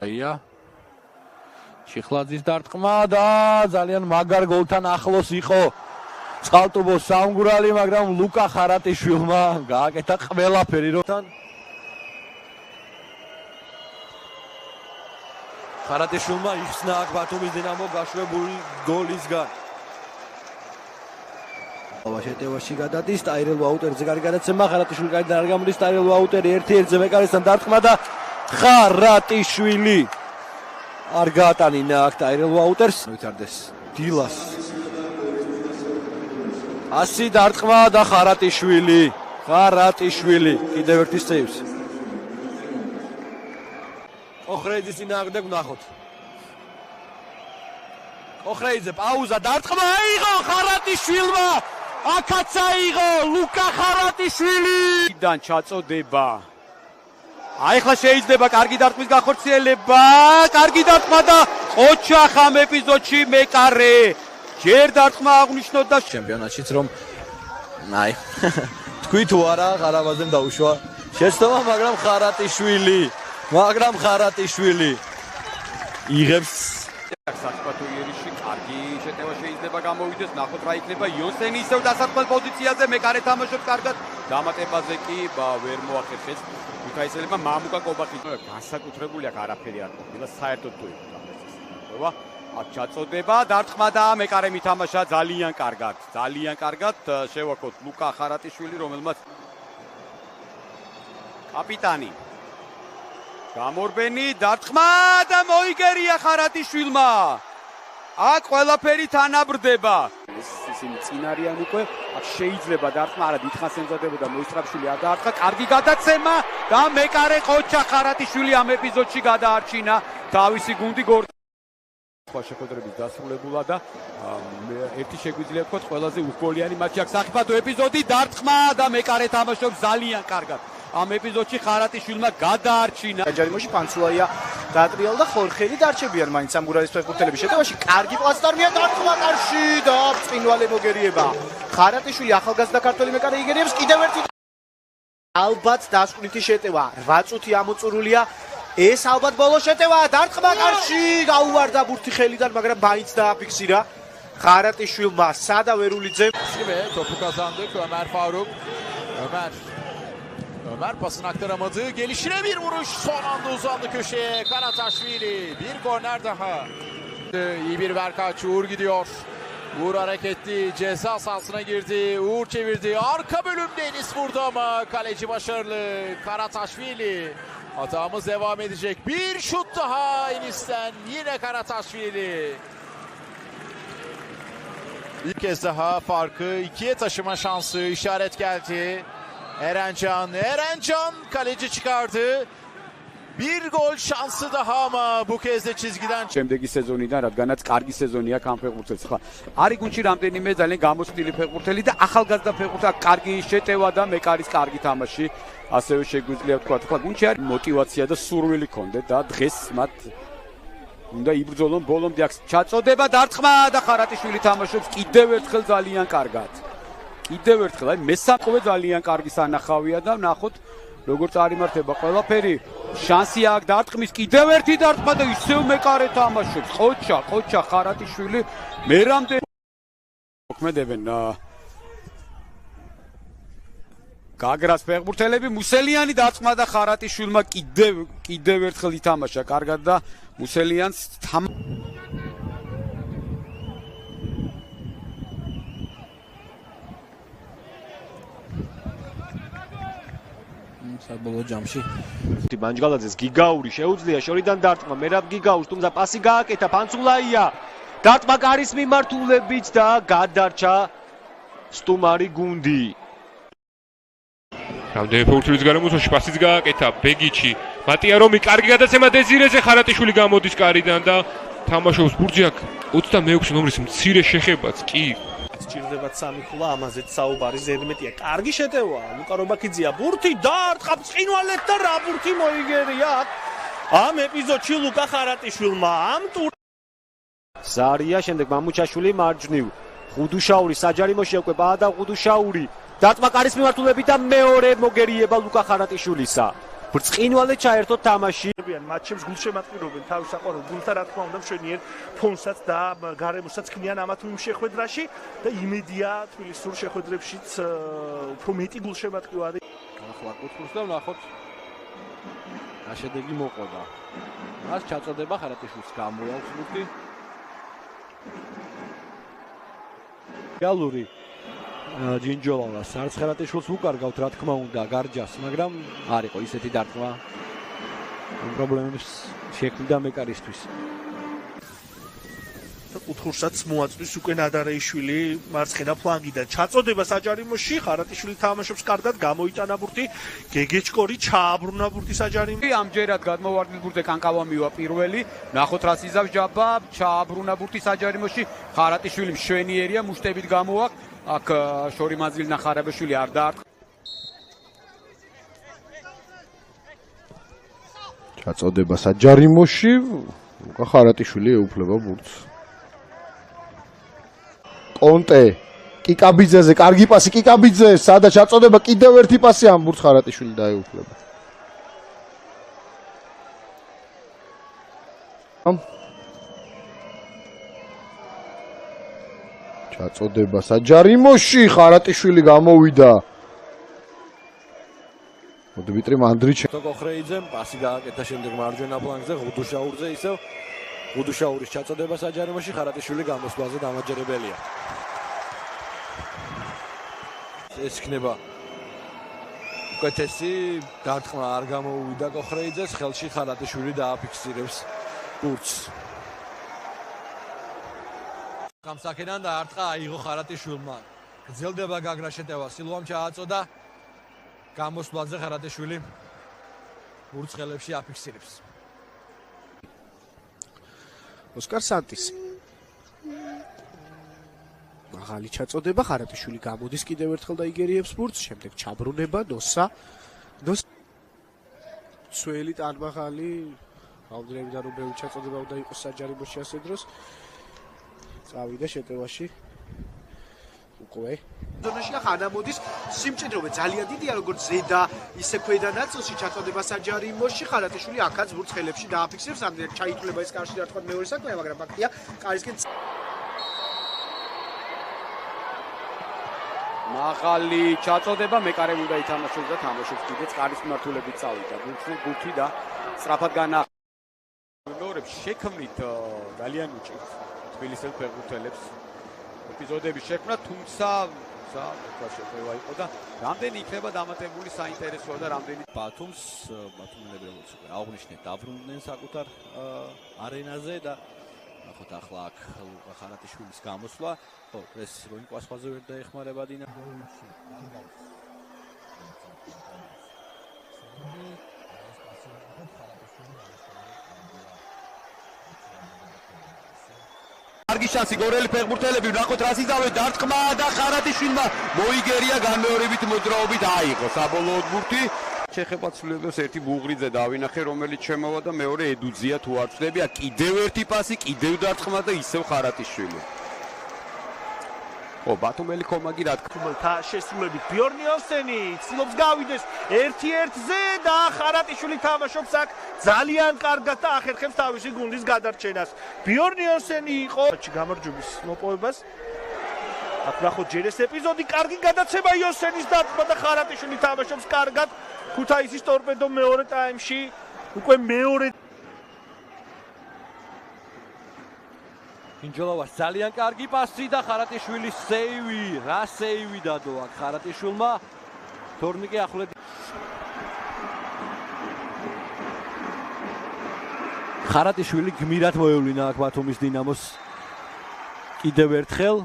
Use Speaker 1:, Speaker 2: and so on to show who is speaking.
Speaker 1: აია შიხლაძის დარტყმა და ძალიან მაგარ გოლთან ახლოს იყო წყალტუბოს სამგურალი, მაგრამ ლუკა ხარატიშვილმა გააკეთა ყველაფერი როთან ხარატიშვილმა იხსნა აქ ბათუმის დინამო გაშვებული გოლისგან. შეტევაში გადადის ტაირელ ვაუტერზე კარგი გადაცემა, ხარატიშვილი კარგად არ გამოდის, ტაირელ ვაუტერი 1-1-ზე მეკარესთან დარტყმა და ხარატიშვილი არ გაატანინა აქ ტაირელ ვაუტერს. ვითარდეს დილას 100 დარტყმა და ხარატიშვილი კიდევ ერთი სეივს. ოხრეიძის წინააღმდეგ ვნახოთ. ოხრეიძე პაუზა, დარტყმა აიღო ხარატიშვილმა. აქაც აიღო ლუკა ხარატიშვილი. დან ჩაწოდება. ახლა შეიძლება კარგი დარტყმის გახორციელება, კარგი დარტყმა და ოჩახ ამ ეპიზოდში მეკარე. ჯერ დარტყმა აღნიშნოთ და ჩემპიონატშიც რომ თქვი თუ არა ღარაბაძემ დაუშვა შეცდომა, მაგრამ ხარატიშვილი იღებს საჭმელო იერიში კარგი შეტევა შეიძლება გამოვიდეს. ნახოთ რა იქნება. იონსენი ისევ დასარტყმელ პოზიციაზე, მეკარე თამაშობს კარგად. დამატებაზე კი ვერ მოახერხეს. იქაისელება მამუკა კობახის განსაკუთრებული აქ არაფერი არ ყოფილა საერთოდ თუ იქნება. აქ ჩაწოდება, დარტყმა და მეკარე მითამაშა ძალიან კარგად. შევაქოთ ლუკა ხარატიშვილი, რომელმაც კაპიტანი გამორბენი, დარტყმა და მოიგერია ხარატიშვილმა. აქ ყველაფერი თანაბრდება. ისინი წინ არიან უკვე. აქ შეიძლება დარტყმა არა დიდხანს ემზადებოდა, მოისტრაფშვილი არ დაარტყა. კარგი გადაცემა და მეკარე ყოჩა ხარატიშვილი ამ ეპიზოდში გადაარჩინა თავისი გუნდი სხვა შეხვედრების დასრულებულა და ერთი შეგვიძლია ვთქვათ ყველაზე უგოლიანი მატჩი აქ საფათო ეპიზოდი. დარტყმა და მეკარე თამაშობს ძალიან კარგად. ამ ეპიზოდში ხარატიშვილმა გადაარჩინა.
Speaker 2: ჯარიმოში ფანცულაია დაატრიალ და ხორხელი დარჩებიან მაინც სამგურალის ფეხბურთელების შეტევაში. კარგი პლაცდარმია, დარტყმა კარში და ბრწყინვალე მოგერიება. ხარატიშვილი ახალგაზრდა ქართველი მეკარე იგერიებს კიდევ ერთი. ალბათ დასკვნითი შეტევა. 8 წუთი ამოწურულია. ეს ალბათ ბოლო შეტევა. დარტყმა კარში, გაუვარდა ბურთი ხელიდან, მაგრამ მაინც დააფიქსირა ხარატიშვილმა. სადა ვერულიძე.
Speaker 3: Topu Ömer Faruk. Ömer pasını aktaramadı. Gelişine bir vuruş. Son anda uzandı köşeye. Karataşvili. Bir korner daha. İyi bir Verkaç. Uğur gidiyor. Uğur hareketli. Ceza sahasına girdi. Uğur çevirdi. Arka bölümde Enis vurdu ama kaleci başarılı. Karataşvili. Hatamız devam edecek. Bir şut daha Enis'ten. Yine Karataşvili. Bir kez daha farkı 2'ye taşıma şansı. İşaret geldi. Erencan kaleci çıkardı. Bir gol şansı daha ama bu kez de çizgiden.
Speaker 1: შემდეგი სეზონიდან, რადგანაც კარგი სეზონია ამ ფეხბურთელს. ხა არის გუნდში რამდენიმე ძალიან გამოცდილი ფეხბურთელი და ახალგაზრდა ფეხბურთელი, კარგი შეტევა და მეკარის კარგი თამაში. ასევე შეგვიძლია ვთქვათ, ხა გუნდში არის мотивация და სურვილი კონდეთ და დღეს მათ უნდა იბრძოლონ ბოლომდე. აქ ჩაწოდება, დარტყმა და ხარატიშვილი თამაშობს კიდევ ერთხელ ძალიან კარგად. აი მესამე ძალიან კარგი სანახავია და ნახოთ როგორ წარიმართება ყველაფერი. შანსი აქვს დარტყმის, კიდევ ერთი დარტყმა და ისევ მეკარე თამაშობს. ყოჩა ხარატიშვილი მერამდე მოქმედებენ გაგრას ფეხბურთელები. მუსელიანი დარტყმა და ხარატიშვილმა კიდევ ერთხელ ითამაშა კარგად და მუსელიანს
Speaker 4: საბოლოო ჯამში
Speaker 5: ბანჯგალაძეს გიგაური შეუძლია შორიდან დარტყმა, მერაბ გიგაურს, თუმცა პასი გააკეთა ფანცულაია. დარტყმა კარის მიმართულებით და გადარჩა სტუმარი გუნდი.
Speaker 6: რამდენი ფეხბურთელის გარემოსში პასიც გააკეთა ბეგიჩი. მატიარომი კარგი გადაცემა დეზირეზე, ხარატიშვილი გამოდის კარიდან და თამაშობს ბურჯი აქ 26 ნომრის მცირე შეხებაც კი.
Speaker 2: სჭირდებათ სამი ხულა, ამაზეც საუბარი ზედმეტია. კარგი შეტევა. ლუკა რობაქიძეა ბურთი დარტყა ბრწყინვალედ და რა ბურთი მოიგერია ამ ეპიზოდში ლუკა ხარატიშვილმა. ამ
Speaker 5: ზარია, შემდეგ მამუჩაშვილი მარჯვნივ. ღუდუშაური საჯარიმოში უკვე ბაადა ღუდუშაური. დარტყმა კარის მიმართულებით და მეორე მოგერიება ლუკა ხარატიშვილისა. ბრწყინვალე ჩაერთოთ თამაში.
Speaker 4: მატჩებს გულშემატკივრობენ თავის საყვარელ გულთან, რა თქმა უნდა, მშვენიერ ფონსაც და გარემოსაც ქმნიან ამა თუ იმ შეხვედრაში და იმედია თბილისურ შეხვედრებშიც უფრო მეტი გულშემატკივარი.
Speaker 3: ახლა კუთხურს და ვნახოთ რა შედეგი მოყოდა. მას ჩაწოდება ხარატიშვილს გამოაქვს ბურთი.
Speaker 5: რეალური ჯინჯოლავას არც ხარატიშვილს უკარგავთ, რა თქმა უნდა, გარჯას, მაგრამ არ იყო ისეთი დარტყმა. პრობლემებს შექმნიდა მეკარისთვის.
Speaker 4: კუთხურსაც მოაწვის უკვე ნადარეიშვილი მარცხენა ფლანგიდან. ჩაწოდება საჯარიმოში, ხარატიშვილი თამაშობს კარგად, გამოიტანა ბურთი, გეგეჭკორი ჩააბრუნა ბურთი საჯარიმოში.
Speaker 1: ამჯერად გადმოვარდნილ ბურთზე კანკავა მივა პირველი. ნახოთ რა სიზავს ჯაბა, ჩააბრუნა ბურთი საჯარიმოში. ხარატიშვილი მშვენიერია, მუშტებით გამოაქვს. აქ შორი მანძილი ნახარებაშვილი არ დაარტყა.
Speaker 7: ჩაწოდება საჯარიმოში, უკა ხარატიშვილი ეუფლება ბურთს. კონტე კიკაბიძეზე კარგი პასი კიკაბიძე სადა ჩაწოდება კიდევ ერთი პასი ამ ბურთს ხარატიშვილი დაეუფლება. ჩაწოდება საჯარიმოში ხარატიშვილი გამოვიდა. დმიტრი მანდრიჩე
Speaker 3: გოხრეიძემ პასი გააკეთა შემდეგ მარჯვენა ფლანგზე ღუდუშაურზე ისევ ღუდუშაურის ჩაწოდება საჯარიმოში ხარატიშვილი გამოსვლაზე დამაჯერებელია. ეს იქნება უკეთესი დარტყმა არ გამოუვიდა გოხრეიძეს, ხელში ხარატიშვილი დააფიქსირებს ბურთს. გამსაკენან დაარტყა აიღო ხარატიშვილმა. გრძელდება გაგრა შეტევა, სილვამ ჩააწოდა გამოსვლაზე ხარატიშვილი ბურთს ხელებში აფიქსირებს.
Speaker 2: ოსკარ სანტისი. მაღალი ჩაწოდება, ხარატიშვილი გამოდის კიდევ ერთხელ და იგერიებს ბურთს, შემდეგ ჩაბრუნება, ნოსა. სველი ტანმაღალი, რაოდენობიდან რომ ბევრი ჩაწოდება უნდა იყოს საჯარიმოში ასე დროს. წავიდა შეტევაში. უკვე ზონაში ახლა მოდის სიმჭიდროვე ძალიან დიდია როგორც ზედა ისე ქვედა ნაწილში ჩაწოდება საჯარიმოში ხარატიშვილი აქაც ბურთს ხელებში დააფიქსირებს ამდენად ჩაითვლება ეს კარში რა თქმა მეორე საქმეა მაგრამ ფაქტია კარისკენ
Speaker 1: მაღალი ჩაწოდება მეკარემ უნდა ითამაშოს და თამაშობს კიდეც კარის მიმართულებით წავიდა ბურთი და სწრაფად განაყენებს შექმნით ძალიან უჭირს თბილისელ ფეხბურთელებს ეპიზოდების შექმნა, თუმცა შეფერვა იყო და რამდენი იქნება დამატებული საინტერესოა და რამდენი
Speaker 3: ბათუმელები როგორც უკვე აღნიშნეთ, დაბრუნდნენ საკუთარ არენაზე და ნახოთ ახლა აქ ხარატიშვილის გამოსვლა, ხო, ეს როინკვას ხაზე ვერ დაეხმარება დინა.
Speaker 1: კარგი შანსი გორელი ფეხბურთელები ვნახოთ რა სიზავე დარტყმა და ხარატიშვილმა მოიგერია განმეორებით მოძრაობით აიღო საბოლოოდ ბურთი შეხება ცვლილებს ერთი ბუღრიძე დავინახე რომელიც შემოვა და მეორე ედუძია თუ არ ვწდები კიდევ ერთი პასი კიდევ დარტყმა და ისევ ხარატიშვილი ო ბათუმელი კომაგი რა
Speaker 4: თქმა შესრულებით ბიორნ ნიელსენი ცდილობს გავიდეს 1-1-ზე და ხარატიშვილი თამაშობს აქ ძალიან კარგად და ახერხებს თავისი გუნდის გადარჩენას. ბიორნ ნიელსენი იყო გამარჯვების მოპოვებას. აქ ნახოთ ჯერ ეს ეპიზოდი, კარგი გადაცემა იოსენის დარტყმა და ხარატიშვილი თამაშობს კარგად. ქუთაისის ტორპედო მეორე ტაიმში უკვე მეორე
Speaker 3: ინჯოლოვას ძალიან კარგი პასი და ხარატიშვილის სეივი, რა სეივი დადო აქ ხარატიშვილმა. თორნიკე ახლეთ ხარატიშვილი გმირად მოევლინა აქ ბათუმის დინამოს კიდევ ერთხელ